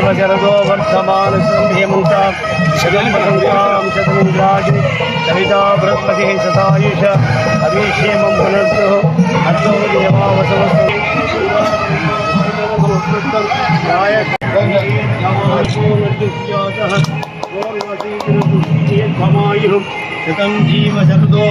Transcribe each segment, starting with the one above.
शरदो वर्धमानसं हेमन्ता शतमसंग्राम शतमिन्द्राग्नि सविता बृहस्पतिः शतायुष अभिषेमं पुनर्दो अर्थो देवावसवस्तु शतं जीव शरदो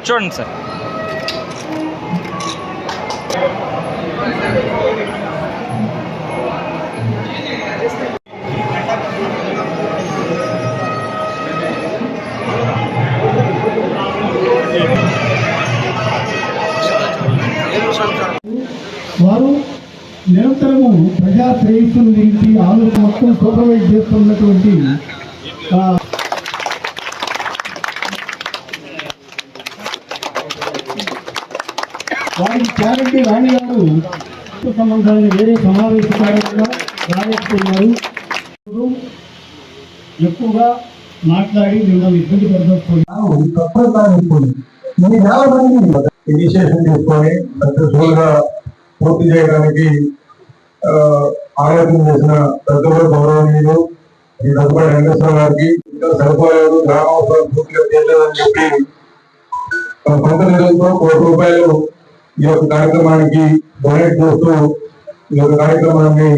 చూడండి సార్. వారు నిరంతరము ప్రజా శ్రేయస్సును గురించి ఆలోచన మొత్తం సూపర్వైజ్ చేస్తున్నటువంటి వారికి క్యారెంటీ రాణి గారు సంబంధాన్ని వేరే సమావేశ కార్యంగా రాలేస్తున్నారు. ఎక్కువగా మాట్లాడి మిమ్మల్ని ఇబ్బంది పడుతుంది. ఇనిషియేషన్ తీసుకొని సక్సెస్ఫుల్ గా పూర్తి చేయడానికి ఆలోచన చేసిన పెద్దలు గౌరవనీయులు ఈ దగ్గర వెంకటేశ్వర గారికి ఇంకా సరిపోలేదు, గ్రామోత్సవం పూర్తిగా చేయలేదని చెప్పి కొంత నిధులతో ₹1 ఈ యొక్క కార్యక్రమానికి డొనేట్ చేస్తూ ఈ యొక్క కార్యక్రమాన్ని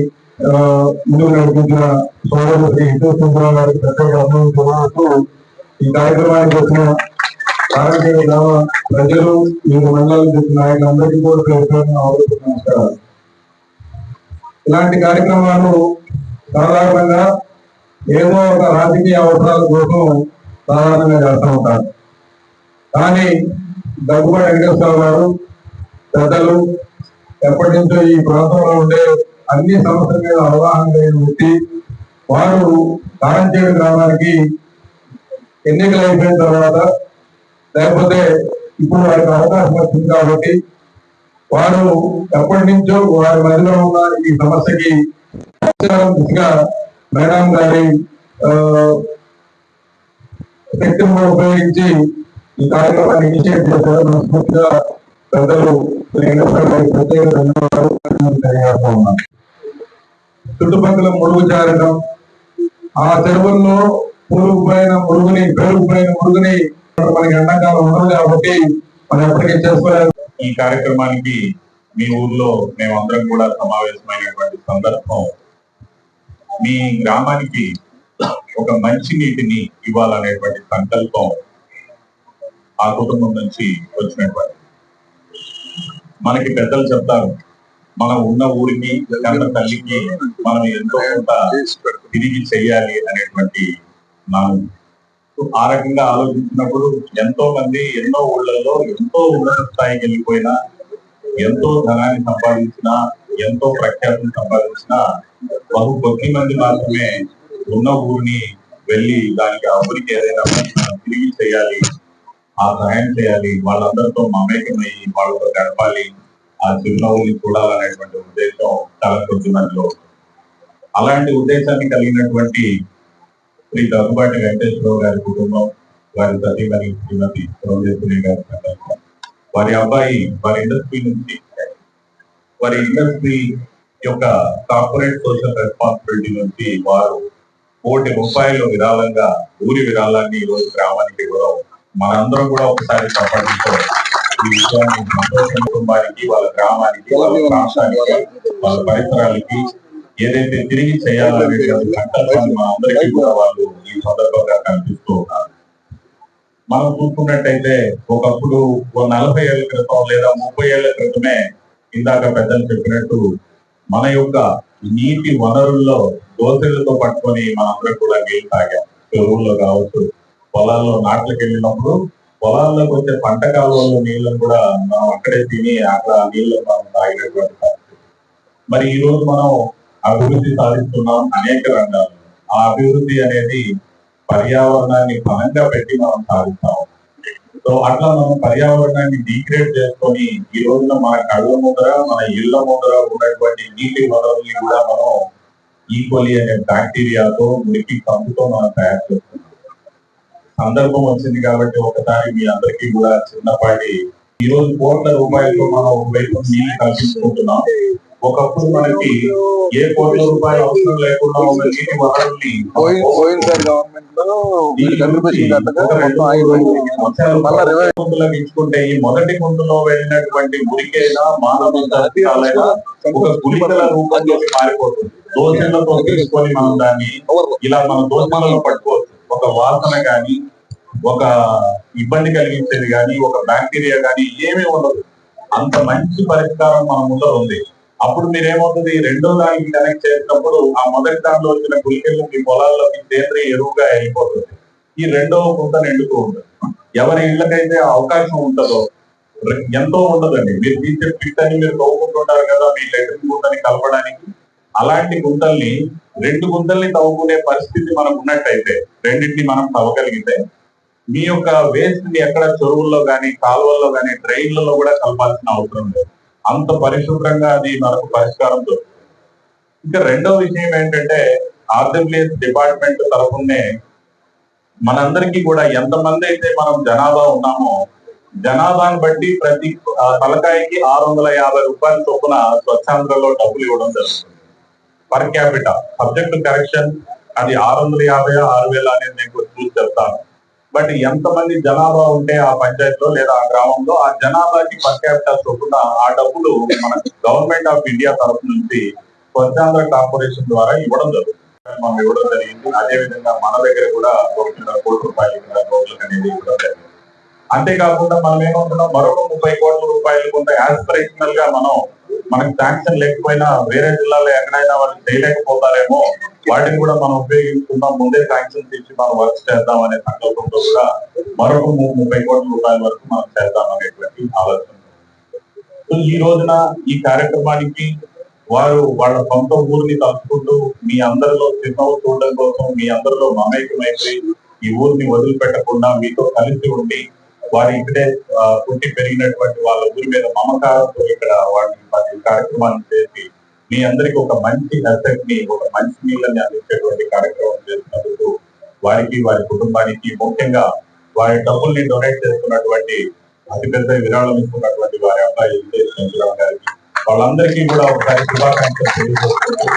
ముందుకు నడిపించిన సోదరులు శ్రీ హితేశ్వర గారికి ప్రత్యేక అభినందనలు. ఈ కార్యక్రమానికి వచ్చిన కారంచేడు గ్రామ ప్రజలు వివిధ మండలాలకు చెందిన నాయకులందరికీ కూడా నమస్కారాలు. ఇలాంటి కార్యక్రమాలు సాధారణంగా ఏదో ఒక రాజకీయ అవసరాల కోసం సాధారణంగా చేస్తూ ఉంటారు. కానీ దగ్గుబాటి వెంకటేశ్వర గారు పెద్దలు ఎప్పటి నుంచో ఈ ప్రాంతంలో ఉండే అన్ని సమస్యల మీద అవగాహన కలిగిన వ్యక్తి. వారు కారంచేడు గ్రామానికి ఎన్నికలు అయిపోయిన తర్వాత లేకపోతే ఇప్పుడు వారికి అవకాశం వచ్చింది కాబట్టి వారు ఎప్పటి నుంచో వారి మధ్యలో ఉన్న ఈ సమస్యకి దిశగా మేడం గారి శక్తిని ఉపయోగించి ఈ కార్యక్రమాన్ని ఇనిషియేట్ చేశారు. మనస్ఫూర్తిగా పెద్దలు ప్రత్యేక ధన్యవాదాలు తెలియజేస్తూ ఉన్నాను. చుట్టుపక్కల మురుగు జారడం, ఆ చెరువుల్లో పేరుకుపోయిన మురుగుని మనకి ఎండాకాలం ఉండదు కాబట్టి మనం ఎప్పటికీ చేసుకోలేదు. ఈ కార్యక్రమానికి మీ ఊర్లో మేమందరం కూడా సమావేశమైనటువంటి సందర్భం, మీ గ్రామానికి ఒక మంచి నీటిని ఇవ్వాలనేటువంటి సంకల్పం ఆ కుటుంబం నుంచి వచ్చినటువంటి. మనకి పెద్దలు చెప్తారు, మనం ఉన్న ఊరికి కన్న తల్లికి మనం ఎంతో కొంత తిరిగి చెయ్యాలి అనేటువంటి నాను. ఆ రకంగా ఆలోచించినప్పుడు ఎంతో మంది ఎన్నో ఊళ్ళల్లో ఎంతో ఉన్నత స్థాయికి వెళ్ళిపోయినా, ఎంతో ధనాన్ని సంపాదించినా, ఎంతో ప్రఖ్యాతిని సంపాదించినా బహు కొద్ది మంది మాత్రమే ఉన్న ఊరిని వెళ్ళి దానికి ఆ ఊరికి ఏదైనా తిరిగి చేయాలి, ఆ సహాయం చేయాలి, వాళ్ళందరితో మమేకమయ్యి వాళ్ళతో గడపాలి, ఆ చిరునవ్వుని చూడాలనేటువంటి ఉద్దేశం చాలా కొద్ది మందిలో. అలాంటి ఉద్దేశాన్ని కలిగినటువంటి శ్రీ దగ్గుబాటి వెంకటేశ్వర గారి కుటుంబం, వారి సతీమణి శ్రీమతి సౌందర్య గారి సందర్భం, వారి అబ్బాయి వారి ఇండస్ట్రీ యొక్క కార్పొరేట్ సోషల్ రెస్పాన్సిబిలిటీ నుంచి వారు ₹1,00,00,000 విరాళంగా ఊరి విరాళాన్ని ఈ రోజు గ్రామానికి ఇవ్వడం మనందరం కూడా ఒకసారి సంపాదించాం. ఈ విషయాన్ని సంతోషం కుటుంబానికి, వాళ్ళ గ్రామానికి, వాళ్ళ ప్రాంతానికి, వాళ్ళ పరిసరాలకి ఏదైతే తిరిగి చేయాలనే సంకల్పాన్ని మన అందరికీ కూడా వాళ్ళు ఈ సందర్భంగా కనిపిస్తూ ఉన్నారు. మనం చూసుకున్నట్టయితే ఒకప్పుడు 40 ఏళ్ల క్రితం లేదా 30 ఏళ్ల క్రితమే ఇందాక పెద్దలు చెప్పినట్టు మన యొక్క నీటి వనరుల్లో దోసెలతో పట్టుకొని మనందరం కూడా నీళ్ళు తాగాం. చెరువుల్లో కావచ్చు, పొలాల్లో నాట్లకు వెళ్ళినప్పుడు పొలాల్లోకి వచ్చే పంట కాలువల్లో నీళ్ళను కూడా మనం అక్కడే తిని అక్కడ నీళ్ళను మనం తాగినటువంటి పరిస్థితి. మరి ఈ రోజు మనం అభివృద్ధి సాధిస్తున్నాం అనేక రంగాలు. ఆ అభివృద్ధి అనేది పర్యావరణాన్ని బలంగా పెట్టి మనం సాధిస్తాం. సో అట్లా మనం పర్యావరణాన్ని డీగ్రేడ్ చేసుకొని ఈ రోజున మన కళ్ళ ముందర మన ఇళ్ల ముందర ఉన్నటువంటి నీటి వనరుల్ని కూడా మనం ఈక్వలీ అనే బ్యాక్టీరియాతో మురికి కంపుతో మనం తయారు చేస్తున్నాం. సందర్భం వచ్చింది కాబట్టి ఒకసారి మీ అందరికీ కూడా చిన్నపాటి ఈ రోజు కోట్ల రూపాయలతో మనం ఒకవైపు నీళ్లు కల్పించుకుంటున్నాం. ఒకప్పుడు మనకి ఏ కోట్ల రూపాయలు అవసరం లేకుండా ఉన్న నీటి వనరుల్ని ఇచ్చుకుంటే ఈ మొదటి కుంటలో వెళ్ళినటువంటి మురికైనా మానవ ఒక గుళికల రూపంలోకి మారిపోతుంది. దోషంలతో తీసుకొని మనం దాన్ని ఇలా మన దోషాలలో పట్టుకోవచ్చు. ఒక వాసన గాని, ఒక ఇబ్బంది కలిగించేది గాని, ఒక బ్యాక్టీరియా గాని ఏమీ ఉండదు. అంత మంచి పరిష్కారం మన ముందర ఉంది. అప్పుడు మీరేమవుతుంది, రెండో దానికి కనెక్ట్ చేసినప్పుడు ఆ మొదటి దాంట్లో వచ్చిన గుళికలు మీ పొలాల్లోకి సేంద్రియ ఎరువుగా వెళ్ళిపోతుంది. ఈ రెండవ గుంత నిండుతూ ఉంటుంది. ఎవరి ఇళ్ళకైతే అవకాశం ఉంటుందో, ఎంతో ఉండదండి. మీరు తీసే పిట్ అని మీరు తవ్వుకుంటుంటారు కదా మీ లెటర్ గుంతని కలపడానికి. అలాంటి గుంతల్ని 2 గుంతల్ని తవ్వుకునే పరిస్థితి మనకు ఉన్నట్టయితే, రెండింటిని మనం తవ్వగలిగితే మీ యొక్క వేస్ట్ ని ఎక్కడ చెరువుల్లో గానీ, కాలువల్లో గానీ, డ్రైన్లలో కూడా కలపాల్సిన అవసరం లేదు. అంత పరిశుభ్రంగా అది మనకు పరిష్కారం దొరుకుతుంది. ఇంకా రెండవ విషయం ఏంటంటే, ఆర్డబ్ల్యూఎస్ డిపార్ట్మెంట్ తరఫునే మనందరికీ కూడా ఎంతమంది అయితే మనం జనాభా ఉన్నామో, జనాభాను బట్టి ప్రతి తలకాయకి 650 రూపాయల చొప్పున స్వచ్ఛాంధ్రలో డబ్బులు ఇవ్వడం జరుగుతుంది. పర్ క్యాపిటా సబ్జెక్ట్ కరెక్షన్ అది 650 6000 అనేది నేను చూసి చెప్తాను. బట్ ఎంతమంది జనాభా ఉంటే ఆ పంచాయతీలో లేదా ఆ గ్రామంలో ఆ జనాభాకి పర్ క్యాపిటల్ చొప్పున ఆ డబ్బులు మన గవర్నమెంట్ ఆఫ్ ఇండియా తరఫు నుంచి స్వచ్ఛాంధ్ర కార్పొరేషన్ ద్వారా ఇవ్వడం జరుగుతుంది. మనం ఇవ్వడం జరిగింది. అదే విధంగా మన దగ్గర కూడా 1.5 కోట్ల రూపాయలు రోడ్లకు అనేది ఇవ్వడం జరిగింది. అంతేకాకుండా మనం ఏమంటున్నాం, మరొక 30 కోట్ల రూపాయలు కొంత యాస్పిరేషనల్ గా మనకి శాంక్షన్ లేకపోయినా వేరే జిల్లాలో ఎక్కడైనా వాళ్ళు చేయలేకపోతారేమో, వాటిని కూడా మనం ఉపయోగించుకుందాం, ముందే శాంక్షన్స్ ఇచ్చి మనం వర్క్ చేద్దాం అనే సంకల్పంతో కూడా మరొక 30 కోట్ల రూపాయల వరకు మనం చేద్దాం అనేటువంటి ఆలోచన. ఈ రోజున ఈ కార్యక్రమానికి వారు వాళ్ళ సొంత ఊరిని తలుచుకుంటూ మీ అందరిలో చిరునవ్వు చూడడం కోసం, మీ అందరిలో మమేకమైపోయి ఈ ఊరిని వదిలిపెట్టకుండా మీతో కలిసి ఉండి, వారి ఇక్కడే పుట్టి పెరిగినటువంటి వాళ్ళ ఊరి మీద మమకారంతో ఇక్కడ వాటి కార్యక్రమాన్ని చేసి మీ అందరికి ఒక మంచి అసెట్ ని, ఒక మంచి నీళ్ళని అందించేటువంటి కార్యక్రమం చేసినందుకు వారికి, వారి కుటుంబానికి, ముఖ్యంగా వారి డబ్బుల్ని డొనేట్ చేస్తున్నటువంటి అతిపెద్ద విరాళం ఇస్తున్నటువంటి వారి అబ్బాయి చంద్రరావు గారికి, వాళ్ళందరికీ కూడా ఒకసారి శుభాకాంక్షలు తెలియజేస్తున్నారు.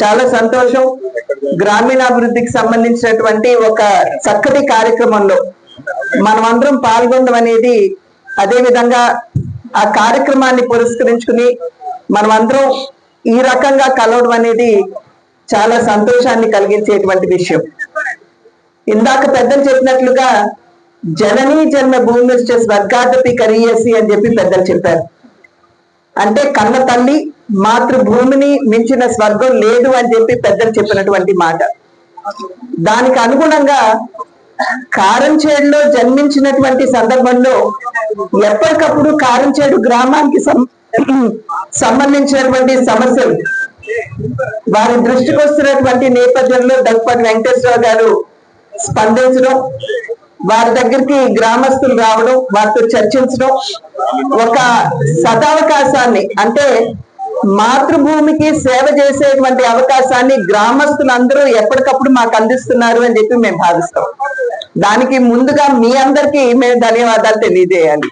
చాలా సంతోషం. గ్రామీణాభివృద్ధికి సంబంధించినటువంటి ఒక చక్కటి కార్యక్రమంలో మనమందరం పాల్గొనడం అనేది, అదే విధంగా ఆ కార్యక్రమాన్ని పురస్కరించుకుని మనమందరం ఈ రకంగా కలవడం అనేది చాలా సంతోషాన్ని కలిగించేటువంటి విషయం. ఇందాక పెద్దలు చెప్పినట్లుగా జననీ జన్మ భూమి స్వర్గాదపి కరీయసి అని చెప్పి పెద్దలు చెప్పారు. అంటే కన్న తల్లి మాతృభూమిని మించిన స్వర్గం లేదు అని చెప్పి పెద్దలు చెప్పినటువంటి మాట. దానికి అనుగుణంగా కారంచేడులో జన్మించినటువంటి సందర్భంలో ఎప్పటికప్పుడు కారంచేడు గ్రామానికి సంబంధించినటువంటి సమస్యలు వారి దృష్టికి వస్తున్నటువంటి నేపథ్యంలో దగ్గుపాటి వెంకటేశ్వరరావు గారు స్పందించడం, వారి దగ్గరికి గ్రామస్తులు రావడం, వారితో చర్చించడం, ఒక సదవకాశాన్ని, అంటే మాతృభూమికి సేవ చేసేటువంటి అవకాశాన్ని గ్రామస్తులందరూ ఎప్పటికప్పుడు మాకు అందిస్తున్నారు అని చెప్పి మేము భావిస్తాం. దానికి ముందుగా మీ అందరికీ మేము ధన్యవాదాలు తెలియజేయాలి.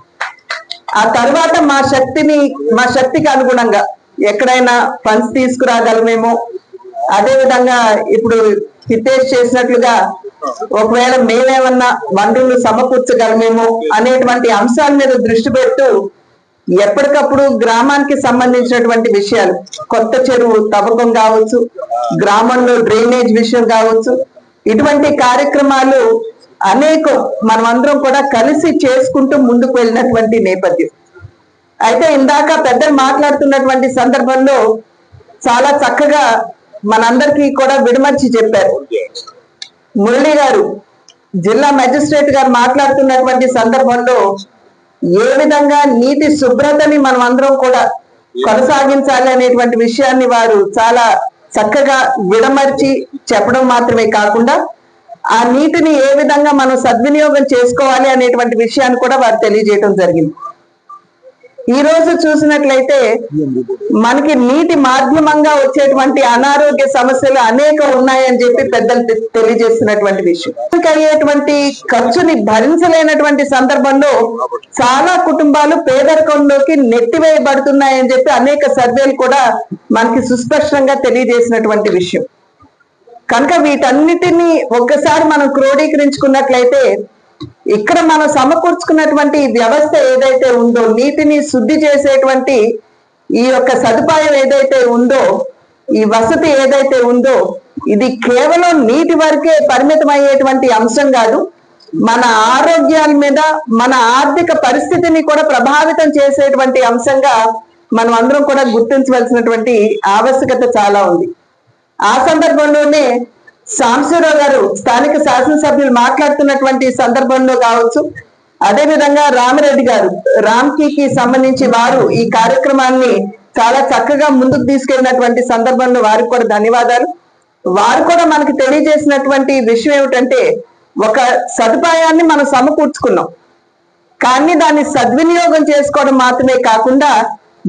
ఆ తర్వాత మా శక్తికి అనుగుణంగా ఎక్కడైనా ఫండ్స్ తీసుకురాగలమేమో, అదే విధంగా ఇప్పుడు హితేష్ చేసినట్లుగా ఒకవేళ మేమేమన్నా వనరులు సమకూర్చగలమేమో అనేటువంటి అంశాల మీద దృష్టి పెడుతూ ఎప్పటికప్పుడు గ్రామానికి సంబంధించినటువంటి విషయాలు, కొత్త చెరువు తవ్వకం కావచ్చు, గ్రామంలో డ్రైనేజ్ విషయం కావచ్చు, ఇటువంటి కార్యక్రమాలు అనేకం మనమందరం కూడా కలిసి చేసుకుంటూ ముందుకు వెళ్ళినటువంటి నేపథ్యం. అయితే ఇందాక పెద్దలు మాట్లాడుతున్నటువంటి సందర్భంలో చాలా చక్కగా మనందరికీ కూడా విడమర్చి చెప్పారు. మురళి గారు, జిల్లా మెజిస్ట్రేట్ గారు మాట్లాడుతున్నటువంటి సందర్భంలో ఏ విధంగా నీటి శుభ్రతని మనం అందరం కూడా కొనసాగించాలి అనేటువంటి విషయాన్ని వారు చాలా చక్కగా విడమర్చి చెప్పడం మాత్రమే కాకుండా ఆ నీటిని ఏ విధంగా మనం సద్వినియోగం చేసుకోవాలి అనేటువంటి విషయాన్ని కూడా వారు తెలియజేయడం జరిగింది. ఈ రోజు చూసినట్లయితే మనకి నీటి మాధ్యమంగా వచ్చేటువంటి అనారోగ్య సమస్యలు అనేక ఉన్నాయని చెప్పి పెద్దలు తెలియజేస్తున్నటువంటి విషయం. అయ్యేటువంటి ఖర్చుని భరించలేనటువంటి సందర్భంలో చాలా కుటుంబాలు పేదరికంలోకి నెట్టివేయబడుతున్నాయని చెప్పి అనేక సర్వేలు కూడా మనకి సుస్పష్టంగా తెలియజేసినటువంటి విషయం. కనుక వీటన్నిటినీ ఒక్కసారి మనం క్రోడీకరించుకున్నట్లయితే ఇక్కడ మనం సమకూర్చుకున్నటువంటి వ్యవస్థ ఏదైతే ఉందో, నీటిని శుద్ధి చేసేటువంటి ఈ యొక్క సదుపాయం ఏదైతే ఉందో, ఈ వసతి ఏదైతే ఉందో, ఇది కేవలం నీటి వరకే పరిమితం అయ్యేటువంటి అంశం కాదు. మన ఆరోగ్యాల మీద, మన ఆర్థిక పరిస్థితిని కూడా ప్రభావితం చేసేటువంటి అంశంగా మనం అందరం కూడా గుర్తించవలసినటువంటి ఆవశ్యకత చాలా ఉంది. ఆ సందర్భంలోనే సాంబశివరావు గారు స్థానిక శాసనసభ్యులు మాట్లాడుతున్నటువంటి సందర్భంలో కావచ్చు, అదేవిధంగా రామిరెడ్డి గారు రామ్కీకి సంబంధించి వారు ఈ కార్యక్రమాన్ని చాలా చక్కగా ముందుకు తీసుకెళ్ళినటువంటి సందర్భంలో వారికి కూడా ధన్యవాదాలు. వారు కూడా మనకి తెలియజేసినటువంటి విషయం ఏమిటంటే, ఒక సదుపాయాన్ని మనం సమకూర్చుకున్నాం, కానీ దాన్ని సద్వినియోగం చేసుకోవడం మాత్రమే కాకుండా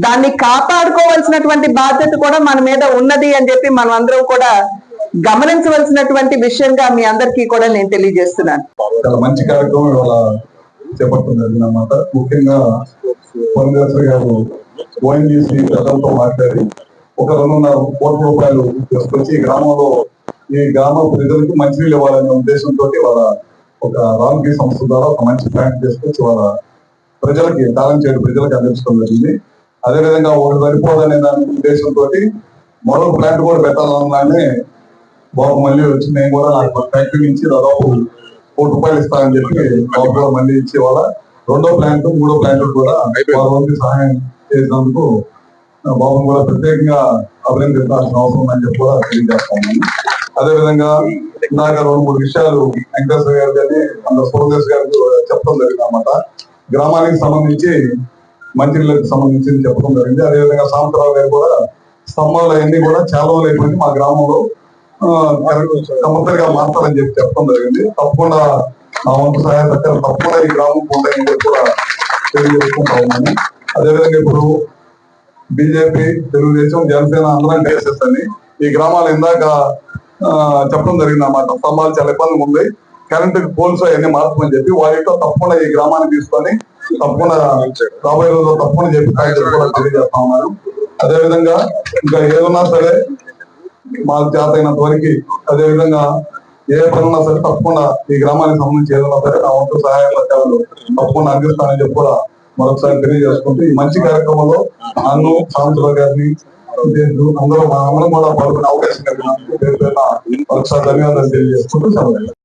దాన్ని కాపాడుకోవాల్సినటువంటి బాధ్యత కూడా మన మీద ఉన్నది అని చెప్పి మనం అందరం కూడా గమనించవలసినటువంటి విషయంగా మీ అందరికీ కూడా నేను తెలియజేస్తున్నాను. చాలా మంచి కార్యక్రమం ఇవాళ చేపడుతుంది అన్నమాట. ముఖ్యంగా పొంగేశ్వరి గారు ఓఎన్జీసీ ప్రజలతో మాట్లాడి 1.5 కోట్ల రూపాయలు తీసుకొచ్చి ఈ గ్రామ ప్రజలకు మంచినీళ్ళు ఇవ్వాలనే ఉద్దేశంతో వాళ్ళ ఒక రామ్కీ సంస్థ ద్వారా ఒక మంచి ప్లాంట్ తీసుకొచ్చి వాళ్ళ ప్రజలకి తాళంచేడు ప్రజలకు అందించడం జరిగింది. అదేవిధంగా ఒకటి సరిపోదనే దాని ఉద్దేశంతో మరో ప్లాంట్ కూడా పెట్టాలనగానే బాబు మళ్ళీ వచ్చి నేను కూడా నాకు ఫ్యాక్టరీ నుంచి దాదాపు 1 కోటి రూపాయలు ఇస్తానని చెప్పి బాబు కూడా మళ్ళీ ఇచ్చి వాళ్ళ 2వ ప్లాంట్ 3వ ప్లాంట్ కూడా వాళ్ళ వంతు సహాయం చేసినందుకు బాబుని కూడా ప్రత్యేకంగా అభినందించాల్సిన అవసరం ఉందని చెప్పి కూడా తెలియజేస్తాను. అదేవిధంగా ఇందాక 2-3 విషయాలు వెంకటేశ్వర గారు కానీ అందరు సురేష్ గారు చెప్పడం జరిగింది అన్నమాట. గ్రామానికి సంబంధించి మంత్రులకు సంబంధించి చెప్పడం జరిగింది. అదేవిధంగా సాంబరావు గారు కూడా స్తంభాలు అవన్నీ కూడా చాలా అయిపోయింది మా గ్రామంలో కంపల్సరిగా మారుతారని చెప్పి చెప్పడం జరిగింది. తప్పకుండా నా వంతు సహాయ సహకారం తప్పకుండా ఈ గ్రామం ఉంటాయని చెప్పి కూడా తెలియజేసుకుంటా ఉన్నాను. అదేవిధంగా ఇప్పుడు బీజేపీ, తెలుగుదేశం, జనసేన అందరం కలిసేసని ఈ గ్రామాలు ఇందాక చెప్పడం జరిగింది అన్నమాట. స్తంభాలు చాలా ఇబ్బంది ఉంది, కరెంటు పోల్స్ అవన్నీ మార్చమని చెప్పి వారితో తప్పకుండా ఈ గ్రామాన్ని తీసుకొని తప్పకుండా రాబోయే రోజుల్లో తప్పకుండా చెప్పి కూడా తెలియజేస్తా ఉన్నారు. అదేవిధంగా ఇంకా ఏదన్నా సరే మాకు చేత అయినంత వరకు, అదేవిధంగా ఏ పనున్నా సరే తప్పకుండా ఈ గ్రామానికి సంబంధించి ఏదైనా సరే నా వంతు సహాయ సహకారాలు తప్పకుండా అందిస్తానని చెప్పి కూడా మరొకసారి తెలియజేసుకుంటూ ఈ మంచి కార్యక్రమంలో నన్ను సాంబశివరావు గారిని అందరూ కూడా పాల్గొనే అవకాశం కలిగినందుకు ఒకసారి ధన్యవాదాలు తెలియజేసుకుంటూ సెలవు.